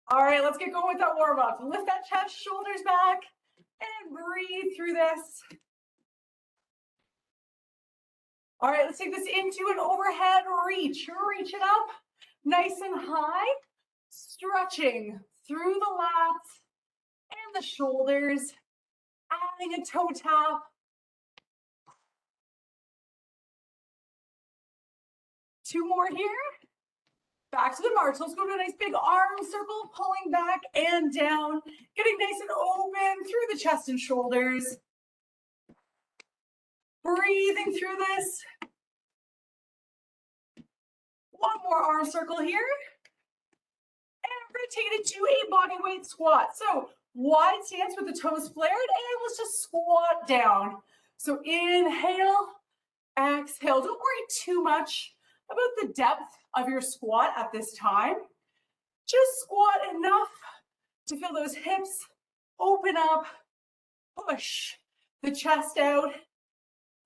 All right, let's get going with that warm up. Lift that chest, shoulders back, and breathe through this. All right, let's take this into an overhead reach. Reach it up nice and high, stretching through the lats and the shoulders, adding a toe tap. Two more here. Back to the march. Let's go to a nice big arm circle, pulling back and down, getting nice and open through the chest and shoulders. Breathing through this. One more arm circle here. And we're going to take it to a body weight squat. So wide stance with the toes flared, and let's just squat down. So inhale, exhale. Don't worry too much about the depth of your squat at this time. Just squat enough to feel those hips open up, push the chest out,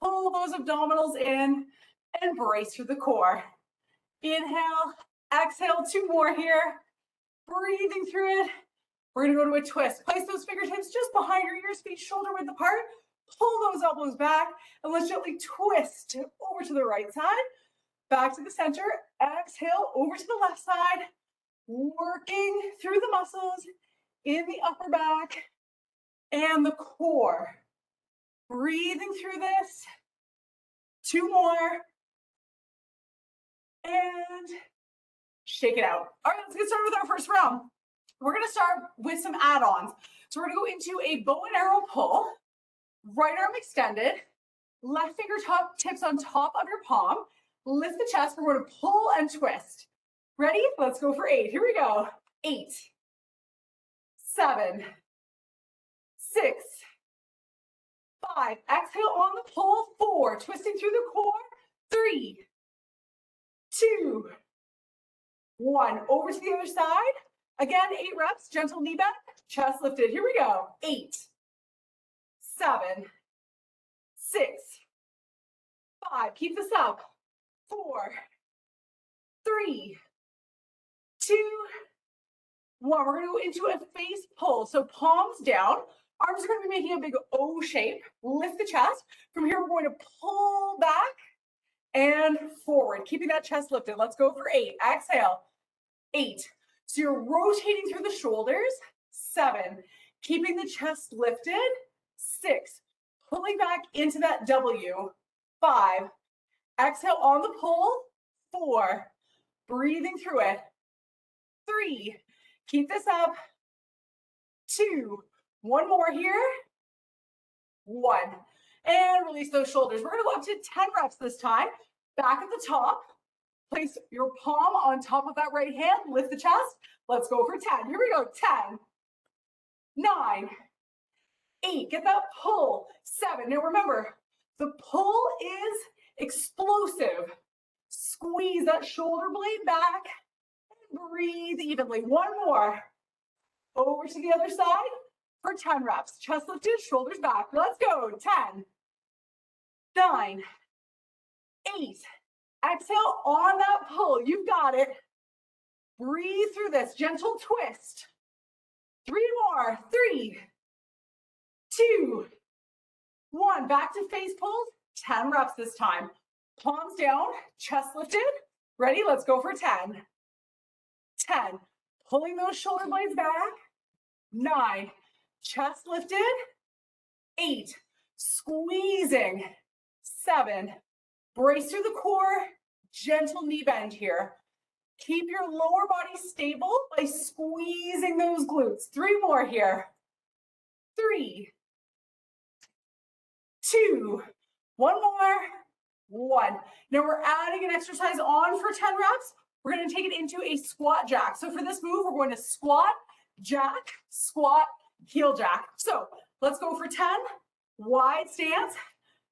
pull those abdominals in, and brace through the core. Inhale, exhale, two more here. Breathing through it. We're gonna go to a twist. Place those fingertips just behind your ears, feet shoulder width apart. Pull those elbows back, and let's gently twist over to the right side. Back to the center, exhale, over to the left side, working through the muscles in the upper back and the core. Breathing through this. Two more. And shake it out. All right, let's get started with our first round. We're gonna start with some add-ons. So we're gonna go into a bow and arrow pull, right arm extended, left fingertips on top of your palm, lift the chest, we're gonna pull and twist. Ready? Let's go for 8. Here we go. 8, 7, 6, 5. Exhale on the pull. 4. Twisting through the core. 3, 2, 1. Over to the other side. Again, 8 reps. Gentle knee bend. Chest lifted. Here we go. 8, 7, 6, 5. Keep this up. 4, 3, 2, 1. We're going to go into a face pull. So palms down. Arms are going to be making a big O shape. Lift the chest. From here, we're going to pull back and forward, keeping that chest lifted. Let's go for 8. Exhale. 8. So you're rotating through the shoulders. 7. Keeping the chest lifted. 6. Pulling back into that W. 5. Exhale on the pull. 4. Breathing through it. 3. Keep this up. 2. One more here. 1. And release those shoulders. We're going to go up to 10 reps this time. Back at the top. Place your palm on top of that right hand. Lift the chest. Let's go for 10. Here we go. 10, 9, 8. Get that pull. 7. Now remember, the pull is explosive. Squeeze that shoulder blade back. Breathe evenly. One more. Over to the other side for 10 reps. Chest lifted, shoulders back. Let's go. 10, 9, 8. Exhale on that pull. You've got it. Breathe through this. Gentle twist. 3 more. 3, 2, 1. Back to face pulls. 10 reps this time. Palms down, chest lifted. Ready? Let's go for 10. 10. Pulling those shoulder blades back. 9. Chest lifted. 8. Squeezing. 7. Brace through the core. Gentle knee bend here. Keep your lower body stable by squeezing those glutes. 3 more here. 3, 2, 1 more. 1. Now we're adding an exercise on for 10 reps. We're going to take it into a squat jack. So for this move, we're going to squat, jack, squat, heel jack. So let's go for 10. Wide stance,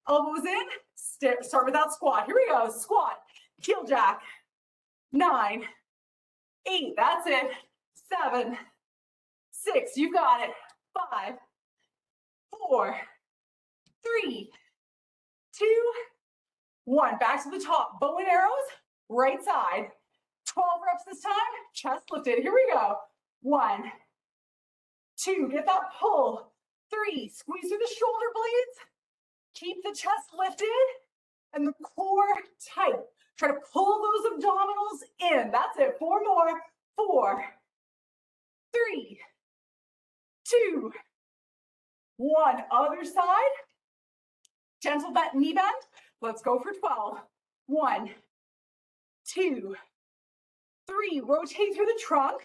elbows in, start with that squat. Here we go. Squat, heel jack. 9, 8, that's it. 7, 6, you got it. 5, 4, 3, 2, 1. Back to the top. Bow and arrows, right side. 12 reps this time. Chest lifted. Here we go. 1, 2, get that pull. 3, squeeze through the shoulder blades. Keep the chest lifted and the core tight. Try to pull those abdominals in. That's it. 4 more. 4, 3, 2, 1. Other side. Gentle knee bend. Let's go for 12. 1, 2, 3. Rotate through the trunk.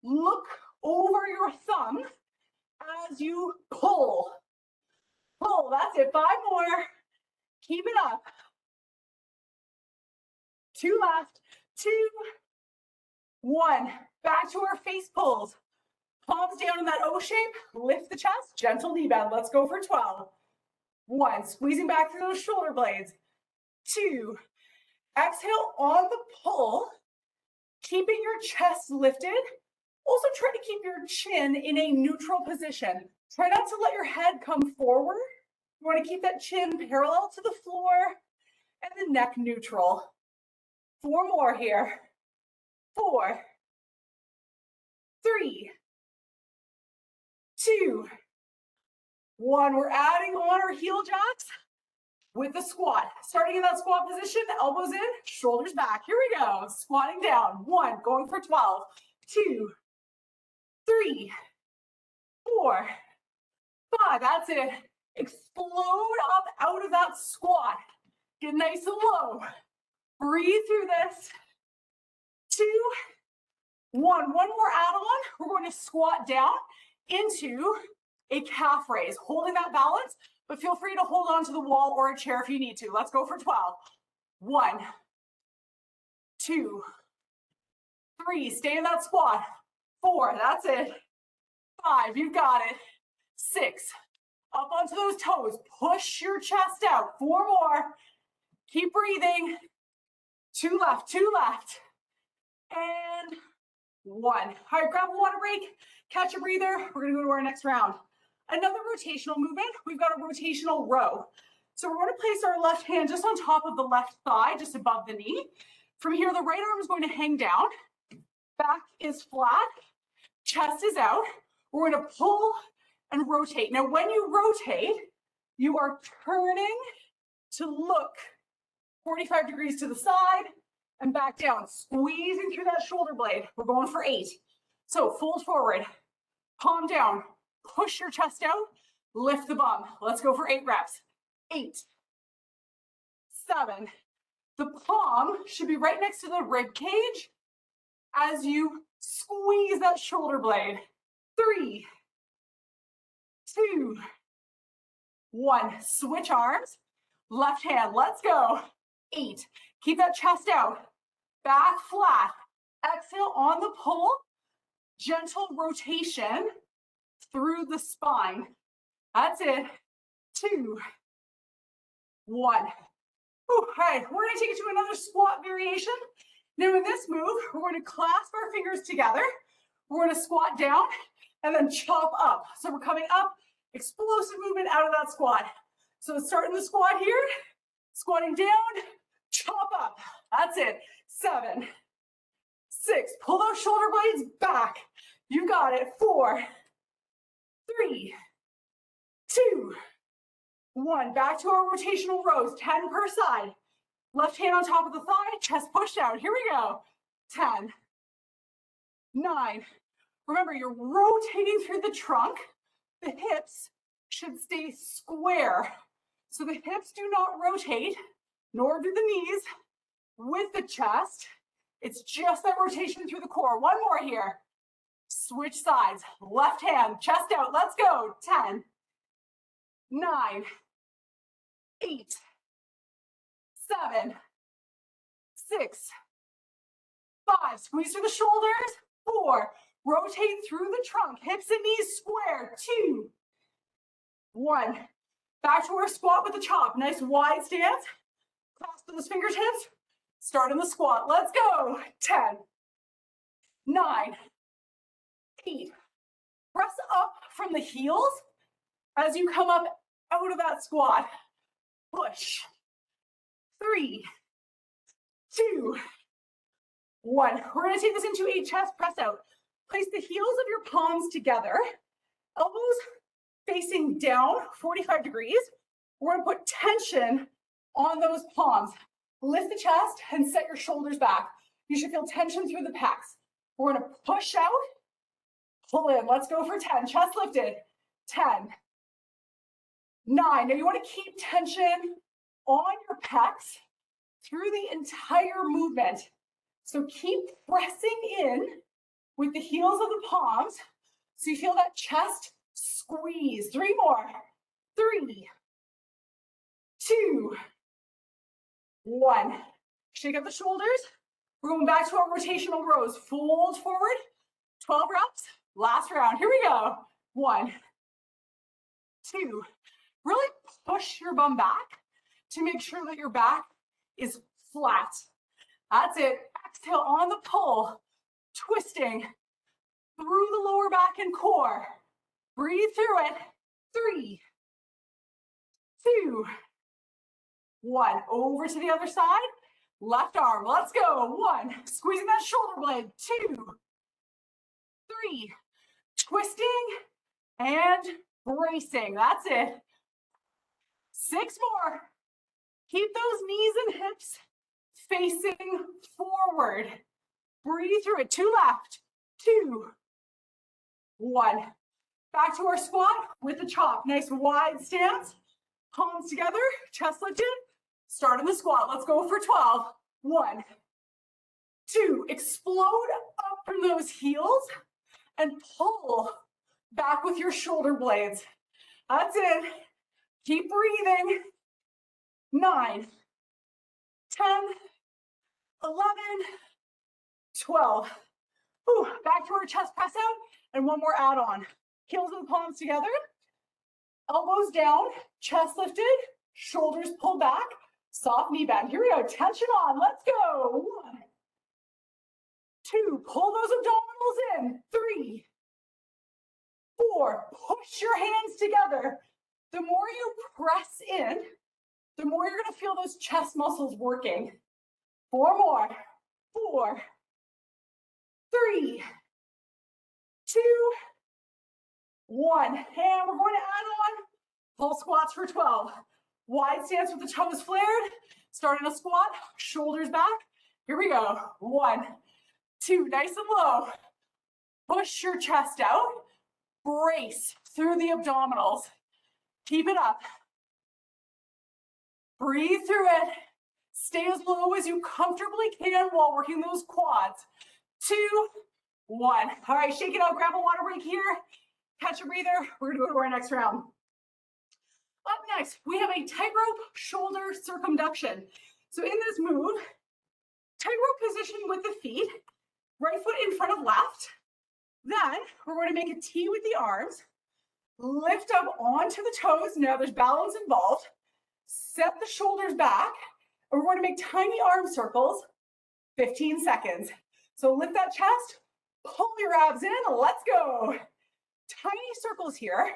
Look over your thumb as you pull. Pull. That's it. 5 more. Keep it up. 2 left. 2, 1. Back to our face pulls. Palms down in that O shape. Lift the chest. Gentle knee bend. Let's go for 12. 1. Squeezing back through those shoulder blades. 2. Exhale on the pull. Keeping your chest lifted. Also try to keep your chin in a neutral position. Try not to let your head come forward. You want to keep that chin parallel to the floor and the neck neutral. 4 more here. 4, 3, 2, 1. We're adding on our heel jacks with the squat. Starting in that squat position, elbows in, shoulders back. Here we go. Squatting down. 1, going for 12. 2, 3, 4, 5. That's it. Explode up out of that squat. Get nice and low. Breathe through this. 2, 1. One more add-on. We're going to squat down into a calf raise, holding that balance, but feel free to hold on to the wall or a chair if you need to. Let's go for 12. 1, 2, 3. Stay in that squat. 4. That's it. 5. You've got it. 6. Up onto those toes. Push your chest out. 4 more. Keep breathing. 2 left. 2 left. And 1. All right, grab a water break. Catch a breather. We're going to go to our next round. Another rotational movement. We've got a rotational row. So we're going to place our left hand just on top of the left thigh, just above the knee. From here, the right arm is going to hang down. Back is flat. Chest is out. We're going to pull and rotate. Now, when you rotate, you are turning to look 45 degrees to the side and back down, squeezing through that shoulder blade. We're going for 8. So fold forward, palm down, push your chest out, lift the bum. Let's go for 8 reps. 8, 7. The palm should be right next to the rib cage as you squeeze that shoulder blade. 3, 2, 1. Switch arms. Left hand. Let's go. 8. Keep that chest out. Back flat. Exhale on the pull. Gentle rotation through the spine. That's it. 2, 1. All right, we're going to take it to another squat variation. Now in this move, we're going to clasp our fingers together. We're going to squat down and then chop up. So we're coming up, explosive movement out of that squat. So starting the squat here, squatting down, chop up. That's it. 7, 6. Pull those shoulder blades back. You got it. 4, 3, 2, 1. Back to our rotational rows. 10 per side. Left hand on top of the thigh, chest pushed out. Here we go. 10, 9. Remember, you're rotating through the trunk. The hips should stay square. So the hips do not rotate, nor do the knees with the chest. It's just that rotation through the core. 1 more here. Switch sides. Left hand, chest out. Let's go. 10, 9, 8, 7, 6, 5. Squeeze through the shoulders. 4. Rotate through the trunk. Hips and knees square. 2, 1. Back to our squat with the chop. Nice wide stance. Clasp those fingertips. Start in the squat. Let's go. 10, 9, 8. Press up from the heels as you come up out of that squat. Push. 3, 2, 1. We're going to take this into a chest press out. Place the heels of your palms together, elbows facing down 45 degrees. We're gonna put tension on those palms. Lift the chest and set your shoulders back. You should feel tension through the pecs. We're gonna push out, pull in. Let's go for 10. Chest lifted. 10, 9. Now you wanna keep tension on your pecs through the entire movement. So keep pressing in with the heels of the palms so you feel that chest squeeze. 3 more. 3, 2, 1. Shake up the shoulders. We're going back to our rotational rows. Fold forward. 12 reps. Last round. Here we go. 1, 2. Really push your bum back to make sure that your back is flat. That's it. Exhale on the pull. Twisting through the lower back and core. Breathe through it. 3, 2, 1. Over to the other side. Left arm. Let's go. 1. Squeezing that shoulder blade. 2, 3. Twisting and bracing. That's it. 6 more. Keep those knees and hips facing forward. Breathe through it. 2 left. 2, 1. Back to our squat with the chop. Nice wide stance. Palms together. Chest lifted. Start in the squat. Let's go for 12. 1, 2. Explode up from those heels and pull back with your shoulder blades. That's it. Keep breathing. 9, 10, 11, 12. Whew. Back to our chest press out and one more add on. Heels of the palms together, elbows down, chest lifted, shoulders pulled back, soft knee bend. Here we go. Tension on. Let's go. 1, 2. Pull those abdominals in. 3, 4. Push your hands together. The more you press in, the more you're going to feel those chest muscles working. 4 more. 4, 3, 2, 1. And we're going to add on pull squats for 12. Wide stance with the toes flared. Start in a squat, shoulders back. Here we go. 1, 2. Nice and low. Push your chest out. Brace through the abdominals. Keep it up. Breathe through it. Stay as low as you comfortably can while working those quads. 2, 1. All right, shake it out. Grab a water break here. Catch a breather. We're gonna go to our next round. Up next, we have a tightrope shoulder circumduction. So in this move, tightrope position with the feet, right foot in front of left. Then we're going to make a T with the arms, lift up onto the toes. Now there's balance involved. Set the shoulders back, and we're going to make tiny arm circles, 15 seconds. So lift that chest, pull your abs in, let's go. Tiny circles here.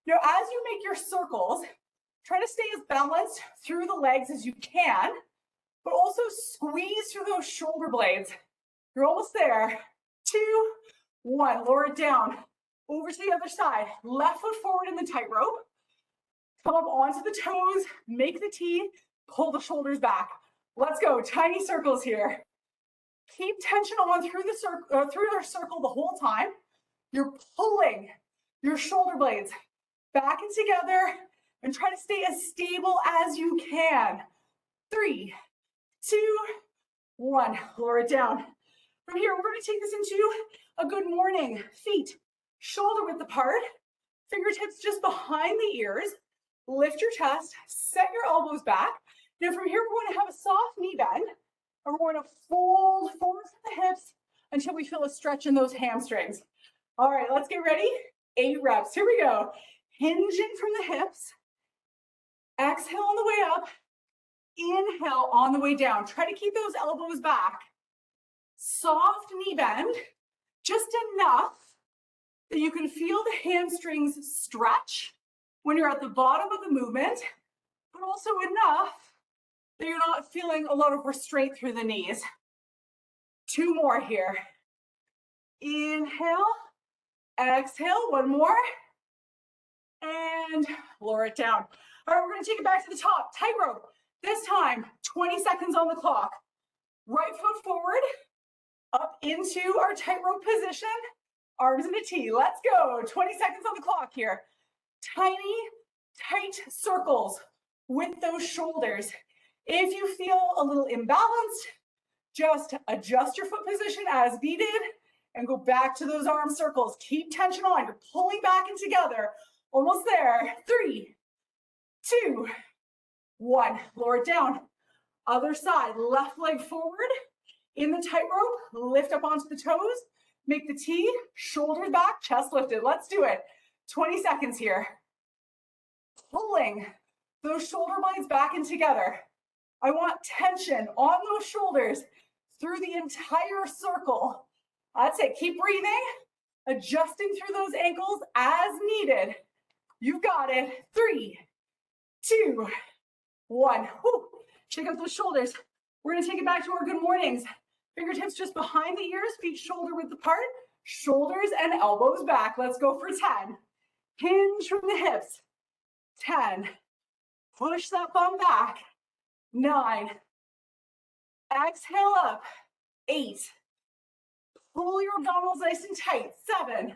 Now, as you make your circles, try to stay as balanced through the legs as you can, but also squeeze through those shoulder blades. You're almost there. 2, 1. Lower it down. Over to the other side. Left foot forward in the tightrope. Come up onto the toes. Make the T. Pull the shoulders back. Let's go. Tiny circles here. Keep tension on through your circle the whole time. You're pulling your shoulder blades back and together and try to stay as stable as you can. 3, 2, 1. Lower it down. From here, we're going to take this into a good morning. Feet shoulder width apart, fingertips just behind the ears. Lift your chest, set your elbows back. Now from here, we're going to have a soft knee bend, and we're going to fold forward to the hips until we feel a stretch in those hamstrings. All right, let's get ready. 8 reps. Here we go. Hinge in from the hips. Exhale on the way up. Inhale on the way down. Try to keep those elbows back. Soft knee bend, just enough that you can feel the hamstrings stretch when you're at the bottom of the movement, but also enough that you're not feeling a lot of restraint through the knees. 2 more here. Inhale, exhale, one more, and lower it down. All right, we're gonna take it back to the top, tightrope. This time, 20 seconds on the clock. Right foot forward, up into our tightrope position, arms in a T. Let's go, 20 seconds on the clock here. Tiny, tight circles with those shoulders. If you feel a little imbalanced, just adjust your foot position as needed and go back to those arm circles. Keep tension on, you're pulling back and together. Almost there, 3, 2, 1, lower it down. Other side, left leg forward, in the tightrope, lift up onto the toes, make the T, shoulders back, chest lifted. Let's do it. 20 seconds here. Pulling those shoulder blades back and together. I want tension on those shoulders through the entire circle. That's it. Keep breathing, adjusting through those ankles as needed. You've got it. 3, 2, 1. Whew. Shake out those shoulders. We're going to take it back to our good mornings. Fingertips just behind the ears, feet shoulder width apart, shoulders and elbows back. Let's go for 10. Hinge from the hips. 10. Push that bum back. 9. Exhale up. 8. Pull your abdominals nice and tight. 7.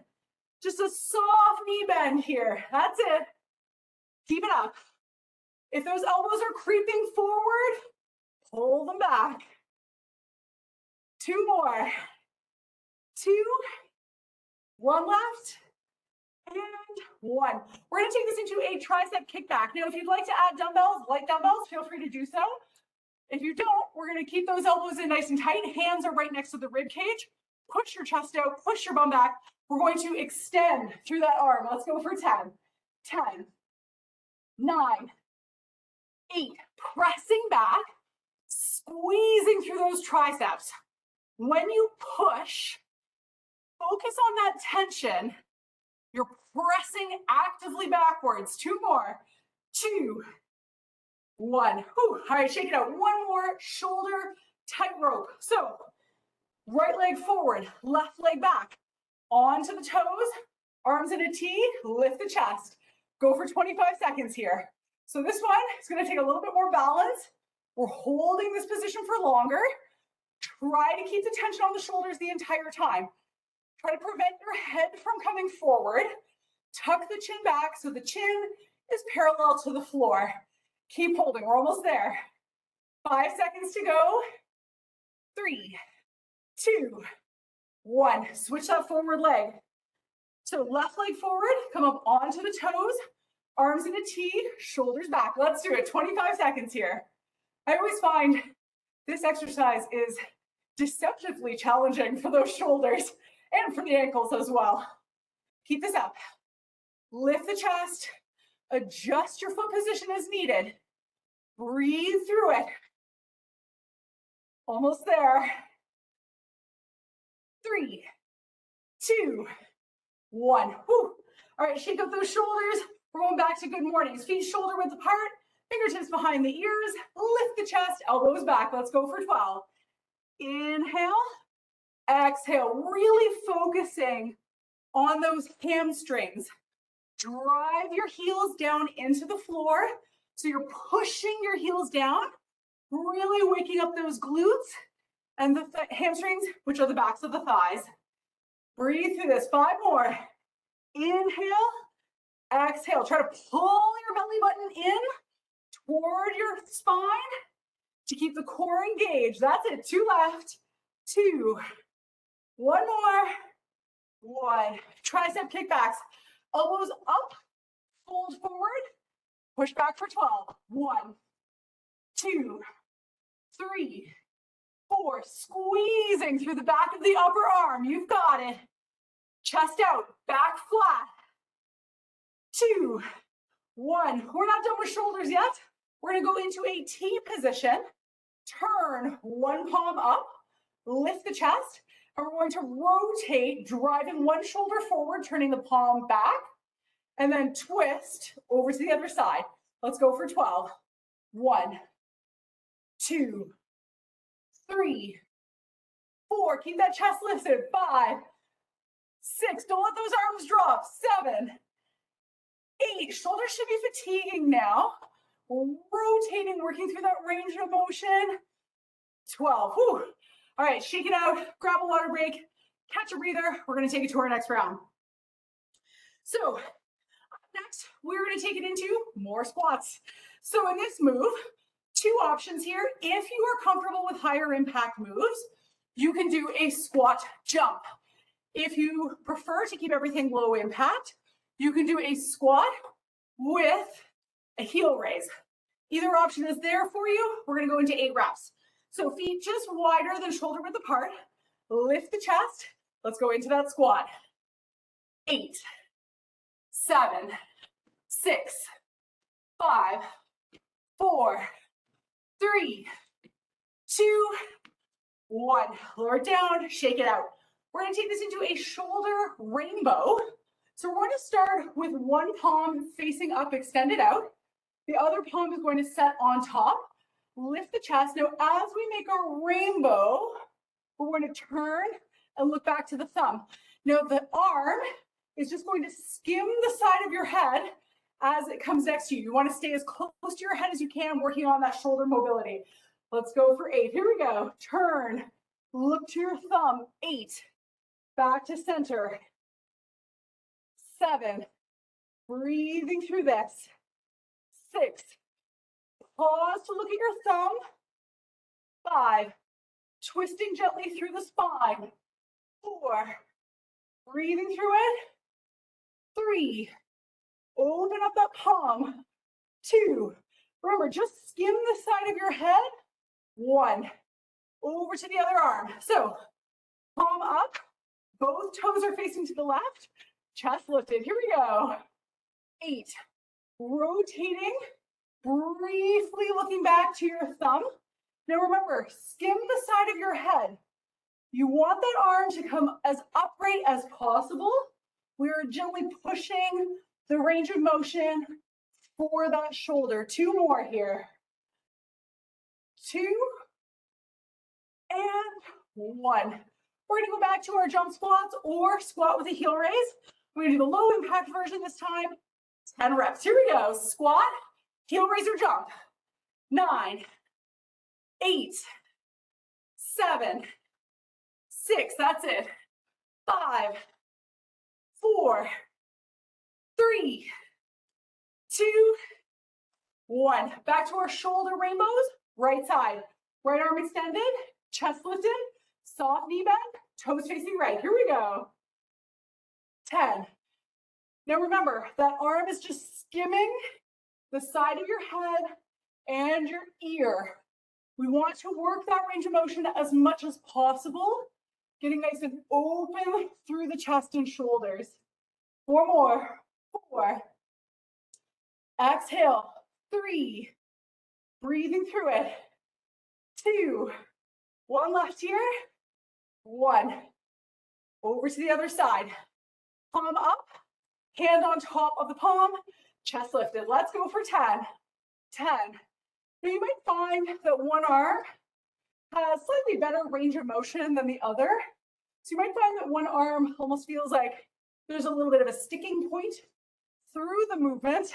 Just a soft knee bend here. That's it. Keep it up. If those elbows are creeping forward, pull them back. 2 more. 2. 1 left. And 1. We're going to take this into a tricep kickback. Now, if you'd like to add dumbbells, light dumbbells, feel free to do so. If you don't, we're going to keep those elbows in nice and tight. Hands are right next to the rib cage. Push your chest out, push your bum back. We're going to extend through that arm. Let's go for 10. 10, 9, 8. Pressing back, squeezing through those triceps. When you push, focus on that tension. You're pressing actively backwards. 2 more. 2, 1. Whew. All right, shake it out. 1 more. Shoulder tightrope. So, right leg forward, left leg back. Onto the toes, arms in a T, lift the chest. Go for 25 seconds here. So this one is going to take a little bit more balance. We're holding this position for longer. Try to keep the tension on the shoulders the entire time. Try to prevent your head from coming forward. Tuck the chin back so the chin is parallel to the floor. Keep holding. We're almost there. 5 seconds to go. 3, 2, 1. Switch that forward leg. So left leg forward, come up onto the toes, arms in a T, shoulders back. Let's do it. 25 seconds here. I always find this exercise is deceptively challenging for those shoulders and for the ankles as well. Keep this up. Lift the chest, adjust your foot position as needed. Breathe through it. Almost there. 3, 2, 1. Whew. All right, shake up those shoulders. We're going back to good mornings. Feet shoulder width apart, fingertips behind the ears, lift the chest, elbows back. Let's go for 12. Inhale, exhale, really focusing on those hamstrings. Drive your heels down into the floor. So you're pushing your heels down, really waking up those glutes and the hamstrings, which are the backs of the thighs. Breathe through this. 5 more. Inhale, exhale. Try to pull your belly button in toward your spine to keep the core engaged. That's it. 2 left. 2. 1 more. 1. Tricep kickbacks. Elbows up, fold forward, push back for 12. 1, 2, 3, 4. Squeezing through the back of the upper arm. You've got it. Chest out, back flat. 2, 1. We're not done with shoulders yet. We're going to go into a T position. Turn one palm up, lift the chest, and we're going to rotate, driving one shoulder forward, turning the palm back, and then twist over to the other side. Let's go for 12. 1, 2, 3, 4. Keep that chest lifted. 5, 6, don't let those arms drop. 7, 8, shoulders should be fatiguing now. Rotating, working through that range of motion. 12, whew. All right, shake it out, grab a water break, catch a breather. We're gonna take it to our next round. So next, we're gonna take it into more squats. So in this move, 2 options here. If you are comfortable with higher impact moves, you can do a squat jump. If you prefer to keep everything low impact, you can do a squat with a heel raise. Either option is there for you. We're gonna go into 8 reps. So feet just wider than shoulder width apart. Lift the chest. Let's go into that squat. 8, 7, 6, 5, 4, 3, 2, 1. Lower it down, shake it out. We're gonna take this into a shoulder rainbow. So we're going to start with one palm facing up, extended out. The other palm is going to set on top. Lift the chest. Now, as we make our rainbow, we're going to turn and look back to the thumb. Now, the arm is just going to skim the side of your head as it comes next to you. You want to stay as close to your head as you can, working on that shoulder mobility. Let's go for 8. Here we go. Turn, look to your thumb. 8, back to center. 7, breathing through this. 6, pause to look at your thumb. 5, twisting gently through the spine. 4, breathing through it. 3, open up that palm. 2, remember, just skim the side of your head. 1, over to the other arm. So, palm up, both toes are facing to the left, chest lifted. Here we go. 8, rotating, briefly looking back to your thumb. Now remember, skim the side of your head. You want that arm to come as upright as possible. We are gently pushing the range of motion for that shoulder. 2 more here. 2 and 1. We're gonna go back to our jump squats or squat with a heel raise. We're gonna do the low impact version this time. 10 reps. Here we go. Squat, heel raise or jump. 9, 8, 7, 6. That's it. 5, 4, 3, 2, 1. Back to our shoulder rainbows. Right side. Right arm extended, chest lifted, soft knee bend, toes facing right. Here we go. 10. Now remember, that arm is just skimming the side of your head and your ear. We want to work that range of motion as much as possible, getting nice and open through the chest and shoulders. 4 more. 4. Exhale. 3. Breathing through it. 2. 1 left here. 1. Over to the other side. Palm up, hand on top of the palm, chest lifted. Let's go for 10. 10. Now you might find that one arm has slightly better range of motion than the other. So you might find that one arm almost feels like there's a little bit of a sticking point through the movement.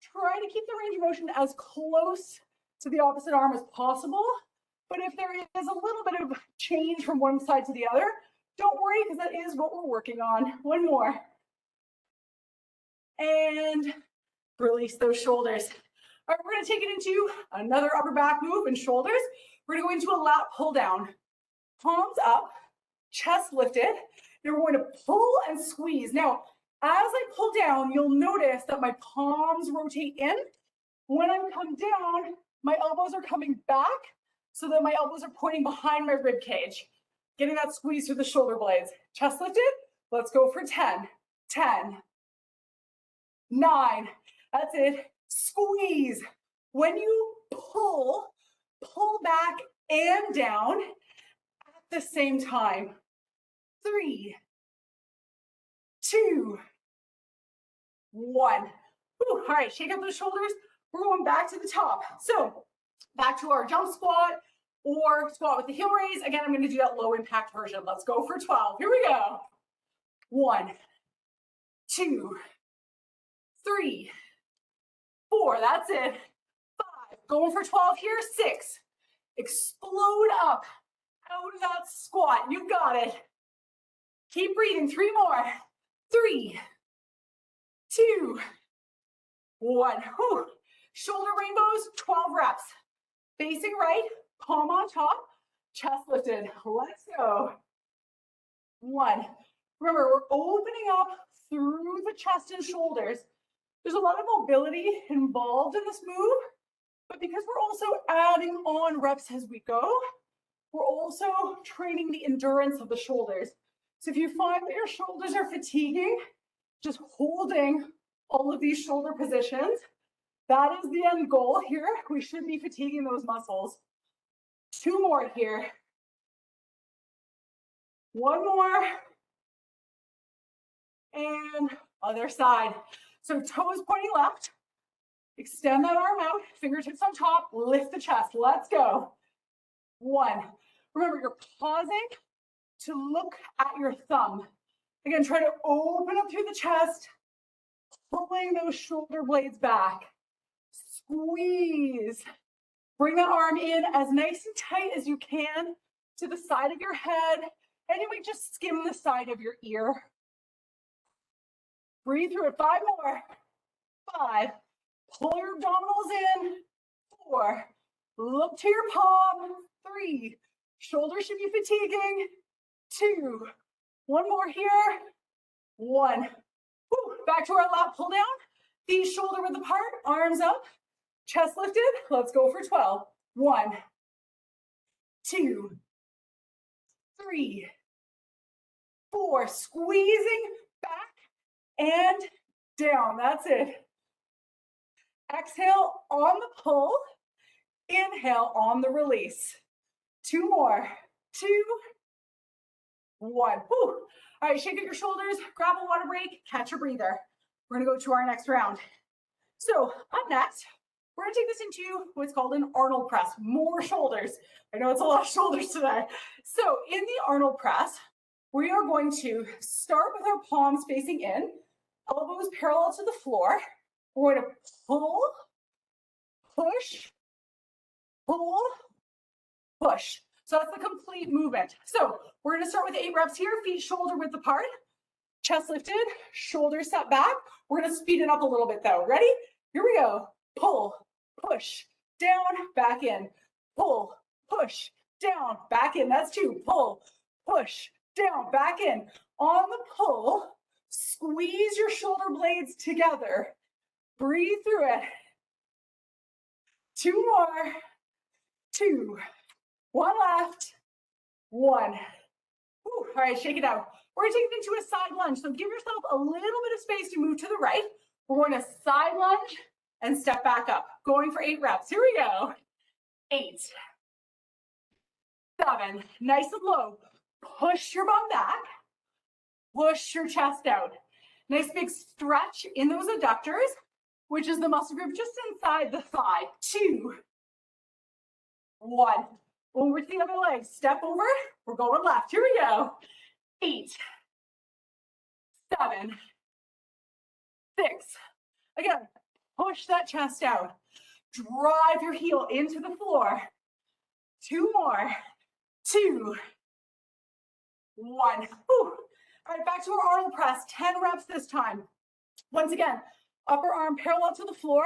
Try to keep the range of motion as close to the opposite arm as possible. But if there is a little bit of change from one side to the other, don't worry, because that is what we're working on. 1 more. And release those shoulders. All right, we're going to take it into another upper back move and shoulders. We're going to go into a lat pull down. Palms up, chest lifted. Now we're going to pull and squeeze. Now, as I pull down, you'll notice that my palms rotate in. When I come down, my elbows are coming back so that my elbows are pointing behind my rib cage. Getting that squeeze through the shoulder blades. Chest lifted. Let's go for 10. 10. 9. That's it. Squeeze. When you pull back and down at the same time. 3, 2, 1. Whew. All right, shake up those shoulders. We're going back to the top. So back to our jump squat or squat with the heel raise. Again, I'm going to do that low impact version. Let's go for 12. Here we go. 1, 2, 3, 4. That's it. 5. Going for 12 here. 6. Explode up out of that squat. You got it. Keep breathing. 3 more. 3, 2, 1. Whew. Shoulder rainbows, 12 reps. Facing right, palm on top, chest lifted. Let's go. 1. Remember, we're opening up through the chest and shoulders. There's a lot of mobility involved in this move, but because we're also adding on reps as we go, we're also training the endurance of the shoulders. So if you find that your shoulders are fatiguing, just holding all of these shoulder positions, that is the end goal here. We should be fatiguing those muscles. 2 more here. 1 more. And other side. So toes pointing left. Extend that arm out, fingertips on top, lift the chest. Let's go. 1. Remember, you're pausing to look at your thumb. Again, try to open up through the chest, pulling those shoulder blades back. Squeeze. Bring that arm in as nice and tight as you can to the side of your head, and you might just skim the side of your ear. Breathe through it. 5 more. 5. Pull your abdominals in. 4. Look to your palm. 3. Shoulders should be fatiguing. 2. 1 more here. 1. Whew. Back to our lat pull down. Feet shoulder width apart, arms up, chest lifted. Let's go for 12. 1, 2, 3, 4. Squeezing back and down. That's it. Exhale on the pull. Inhale on the release. 2 more. 2, 1. Whew. All right, shake out your shoulders, grab a water break, catch a breather. We're gonna go to our next round. So up next, we're gonna take this into what's called an Arnold press, more shoulders. I know it's a lot of shoulders today. So in the Arnold press, we are going to start with our palms facing in, elbows parallel to the floor. We're going to pull, push, pull, push. So that's the complete movement. So we're gonna start with 8 reps here, feet shoulder width apart, chest lifted, shoulders set back. We're gonna speed it up a little bit though. Ready? Here we go. Pull, push, down, back in. Pull, push, down, back in. That's 2. Pull, push, down, back in. On the pull, squeeze your shoulder blades together. Breathe through it. 2 more. 2. 1 left. 1. Whew. All right, shake it out. We're gonna take it into a side lunge. So give yourself a little bit of space to move to the right. We're going to side lunge and step back up. Going for 8 reps. Here we go. 8, 7, nice and low. Push your bum back. Push your chest out. Nice big stretch in those adductors, which is the muscle group just inside the thigh. 2, 1. Over to the other leg. Step over. We're going left. Here we go. 8, 7, 6. Again, push that chest out. Drive your heel into the floor. 2 more. 2, 1. Whew. All right, back to our Arnold press. 10 reps this time. Once again, upper arm parallel to the floor.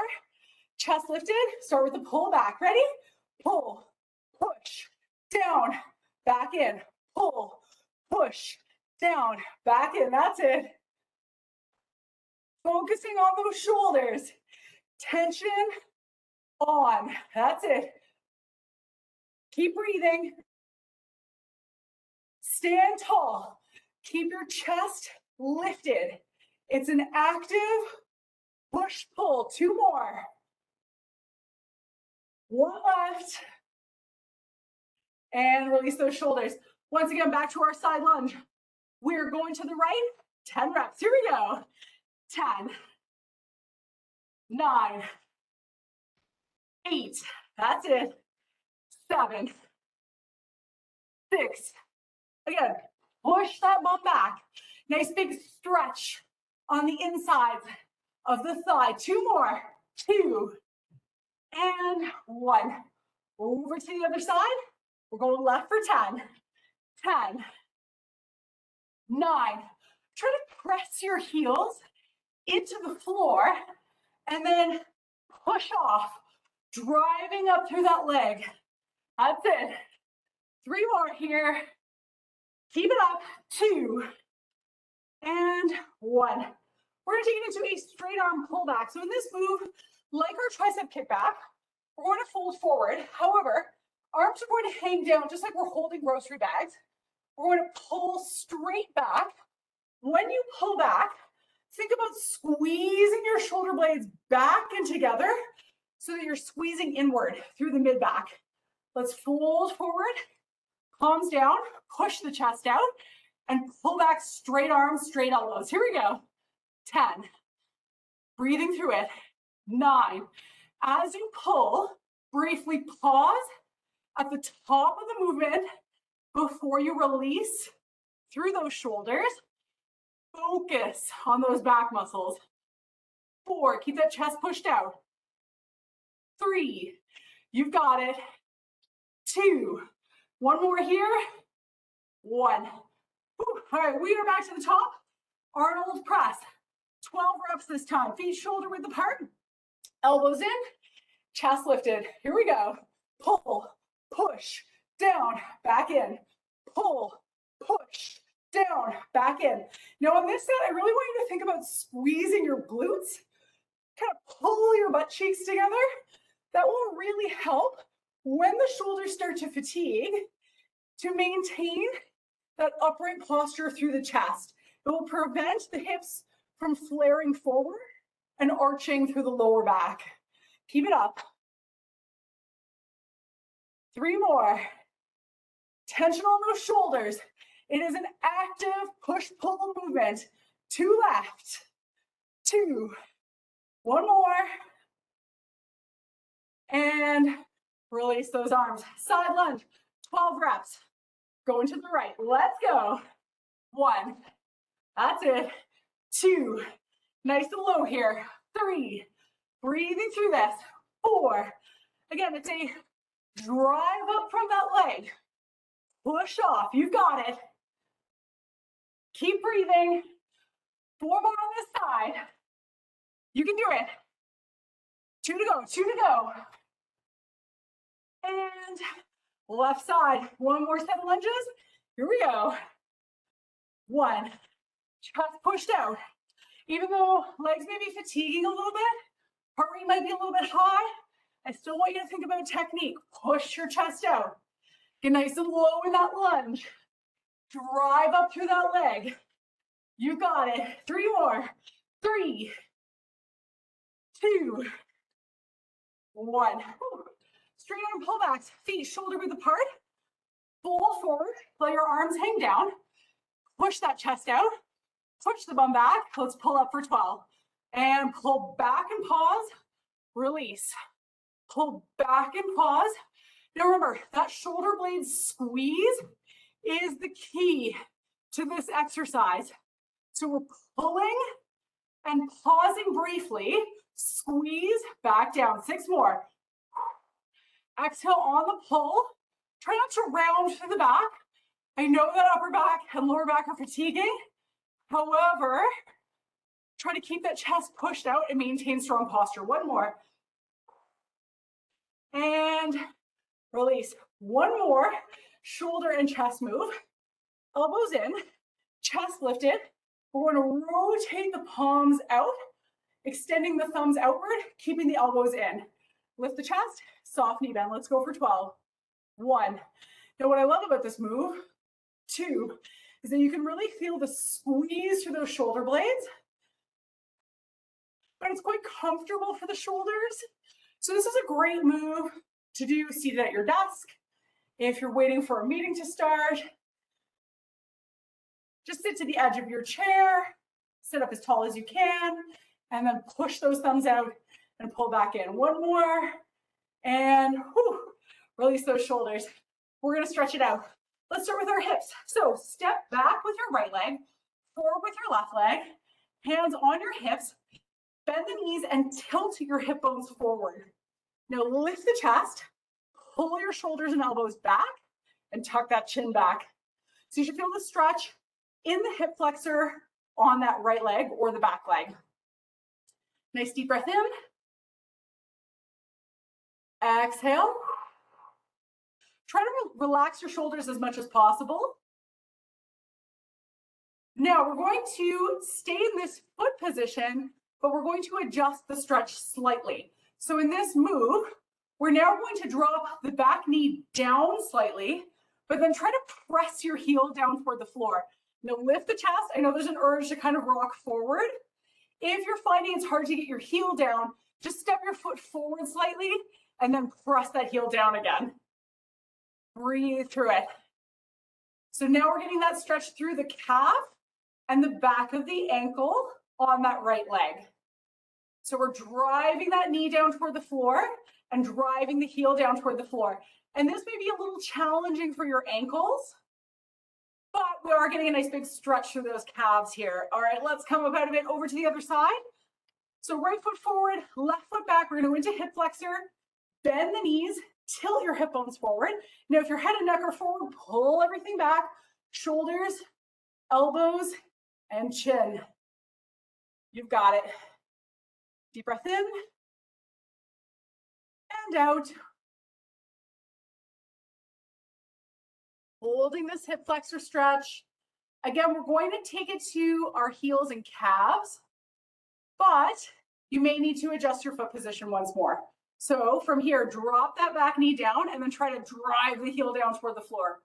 Chest lifted. Start with the pull back. Ready? Pull, push, down, back in. Pull, push, down, back in. That's it. Focusing on those shoulders. Tension on. That's it. Keep breathing. Stand tall. Keep your chest lifted. It's an active push-pull. 2 more. 1 left. And release those shoulders. Once again, back to our side lunge. We're going to the right. 10 reps. Here we go. 10, 9, 8. That's it. 7, 6. Again, push that bum back. Nice big stretch on the insides of the thigh. 2 more. 2 and 1. Over to the other side. We're going left for 10. 10. 9. Try to press your heels into the floor and then push off, driving up through that leg. That's it. 3 more here. Keep it up. 2 and 1. We're going to take it into a straight arm pullback. So in this move, like our tricep kickback, we're going to fold forward. However, arms are going to hang down just like we're holding grocery bags. We're going to pull straight back. When you pull back, think about squeezing your shoulder blades back and together so that you're squeezing inward through the mid-back. Let's fold forward, palms down, push the chest out, and pull back, straight arms, straight elbows. Here we go. 10. Breathing through it. 9. As you pull, briefly pause at the top of the movement before you release through those shoulders. Focus on those back muscles. 4, keep that chest pushed out. 3, you've got it. 2, 1 more here. 1. Whew. All right, we are back to the top. Arnold press. 12 reps this time. Feet shoulder width apart. Elbows in. Chest lifted. Here we go. Pull, push, down, back in. Pull, push, down, back in. Now on this side, I really want you to think about squeezing your glutes. Kind of pull your butt cheeks together. That will really help when the shoulders start to fatigue to maintain that upright posture through the chest. It will prevent the hips from flaring forward and arching through the lower back. Keep it up. 3 more. Tension on those shoulders. It is an active push-pull movement. 2 left. 2. 1 more. And release those arms. Side lunge. 12 reps. Going to the right. Let's go. 1. That's it. 2. Nice and low here. 3. Breathing through this. 4. Again, it's a drive up from that leg. Push off. You've got it. Keep breathing. 4 more on this side. You can do it. 2 to go. 2 to go. And left side. 1 more set of lunges. Here we go. 1. Chest pushed out. Even though legs may be fatiguing a little bit, heart rate might be a little bit high, I still want you to think about technique. Push your chest out. Get nice and low in that lunge. Drive up through that leg. You got it. 3 more. 3, 2, 1. Straight arm pullbacks. Feet shoulder width apart. Fold forward. Let your arms hang down. Push that chest out. Push the bum back. Let's pull up for 12. And pull back and pause. Release. Pull back and pause. Now remember, that shoulder blade squeeze is the key to this exercise. So we're pulling and pausing briefly. Squeeze back down. 6 more. Exhale on the pull. Try not to round through the back. I know that upper back and lower back are fatiguing. However, try to keep that chest pushed out and maintain strong posture. 1 more. And release. 1 more. Shoulder and chest move. Elbows in. Chest lifted. We're going to rotate the palms out, extending the thumbs outward, keeping the elbows in. Lift the chest. Soft knee bend. Let's go for 12. 1. Now what I love about this move, 2, is that you can really feel the squeeze through those shoulder blades, but it's quite comfortable for the shoulders. So this is a great move to do seated at your desk. If you're waiting for a meeting to start, just sit to the edge of your chair, sit up as tall as you can, and then push those thumbs out and pull back in. 1 more, and release those shoulders. We're gonna stretch it out. Let's start with our hips. So step back with your right leg, forward with your left leg, hands on your hips, bend the knees and tilt your hip bones forward. Now lift the chest, pull your shoulders and elbows back, and tuck that chin back. So you should feel the stretch in the hip flexor on that right leg or the back leg. Nice deep breath in. Exhale. Try to relax your shoulders as much as possible. Now we're going to stay in this foot position, but we're going to adjust the stretch slightly. So in this move, we're now going to drop the back knee down slightly, but then try to press your heel down toward the floor. Now lift the chest. I know there's an urge to kind of rock forward. If you're finding it's hard to get your heel down, just step your foot forward slightly and then press that heel down again. Breathe through it. So now we're getting that stretch through the calf and the back of the ankle on that right leg. So we're driving that knee down toward the floor and driving the heel down toward the floor. And this may be a little challenging for your ankles, but we are getting a nice big stretch through those calves here. All right, let's come up out of it over to the other side. So right foot forward, left foot back. We're going to go into hip flexor, bend the knees, tilt your hip bones forward. Now, if your head and neck are forward, pull everything back, shoulders, elbows, and chin. You've got it. Deep breath in and out. Holding this hip flexor stretch. Again, we're going to take it to our heels and calves, but you may need to adjust your foot position once more. So from here, drop that back knee down and then try to drive the heel down toward the floor.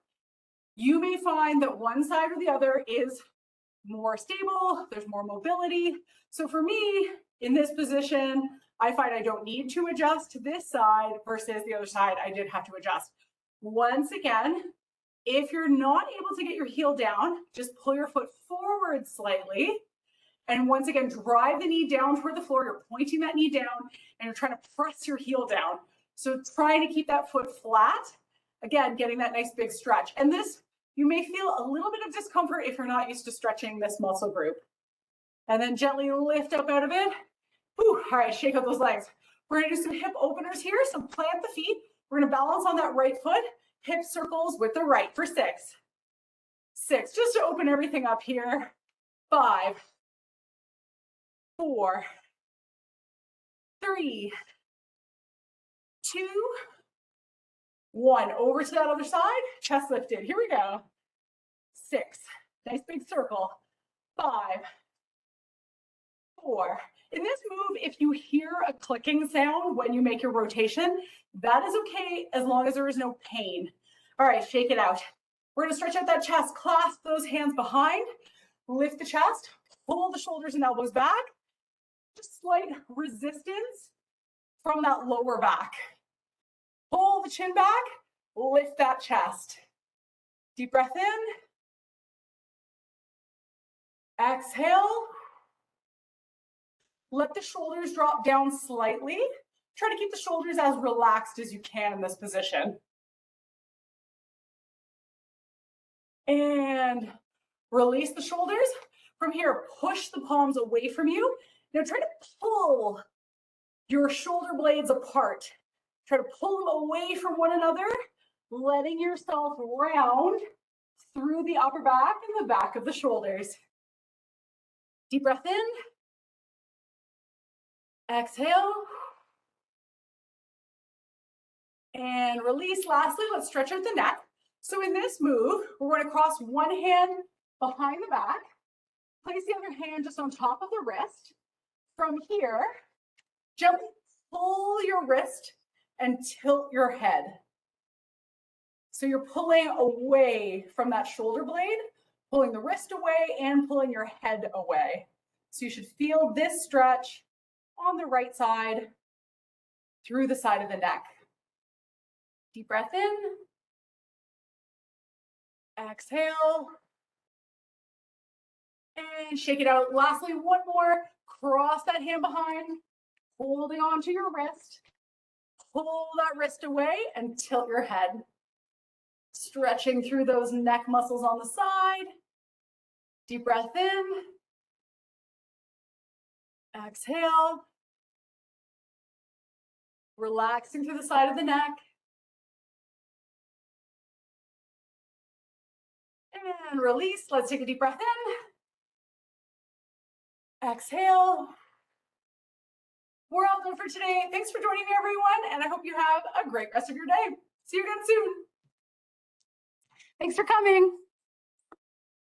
You may find that one side or the other is more stable, there's more mobility. So for me, in this position, I find I don't need to adjust to this side versus the other side, I did have to adjust. Once again, if you're not able to get your heel down, just pull your foot forward slightly. And once again, drive the knee down toward the floor. You're pointing that knee down and you're trying to press your heel down. So trying to keep that foot flat. Again, getting that nice big stretch. And this, you may feel a little bit of discomfort if you're not used to stretching this muscle group. And then gently lift up out of it. Whew. All right, shake out those legs. We're gonna do some hip openers here. So plant the feet. We're gonna balance on that right foot. Hip circles with the right for 6. 6, just to open everything up here. 5, 4, 3, 2, 1. Over to that other side, chest lifted. Here we go. 6, nice big circle. 5, 4. In this move, if you hear a clicking sound when you make your rotation, that is okay as long as there is no pain. All right, shake it out. We're gonna stretch out that chest, clasp those hands behind, lift the chest, pull the shoulders and elbows back. Just slight resistance from that lower back. Pull the chin back, lift that chest. Deep breath in. Exhale. Let the shoulders drop down slightly. Try to keep the shoulders as relaxed as you can in this position. And release the shoulders. From here, push the palms away from you. Now try to pull your shoulder blades apart. Try to pull them away from one another, letting yourself round through the upper back and the back of the shoulders. Deep breath in. Exhale. And release. Lastly, let's stretch out the neck. So in this move, we're going to cross one hand behind the back, place the other hand just on top of the wrist. From here, gently pull your wrist and tilt your head. So you're pulling away from that shoulder blade, pulling the wrist away and pulling your head away. So you should feel this stretch on the right side through the side of the neck. Deep breath in. Exhale. And shake it out. Lastly, one more. Cross that hand behind, holding onto your wrist. Pull that wrist away and tilt your head. Stretching through those neck muscles on the side. Deep breath in. Exhale. Relaxing through the side of the neck. And release. Let's take a deep breath in. Exhale. We're all done for today. Thanks for joining me, everyone, and I hope you have a great rest of your day. See you again soon. Thanks for coming.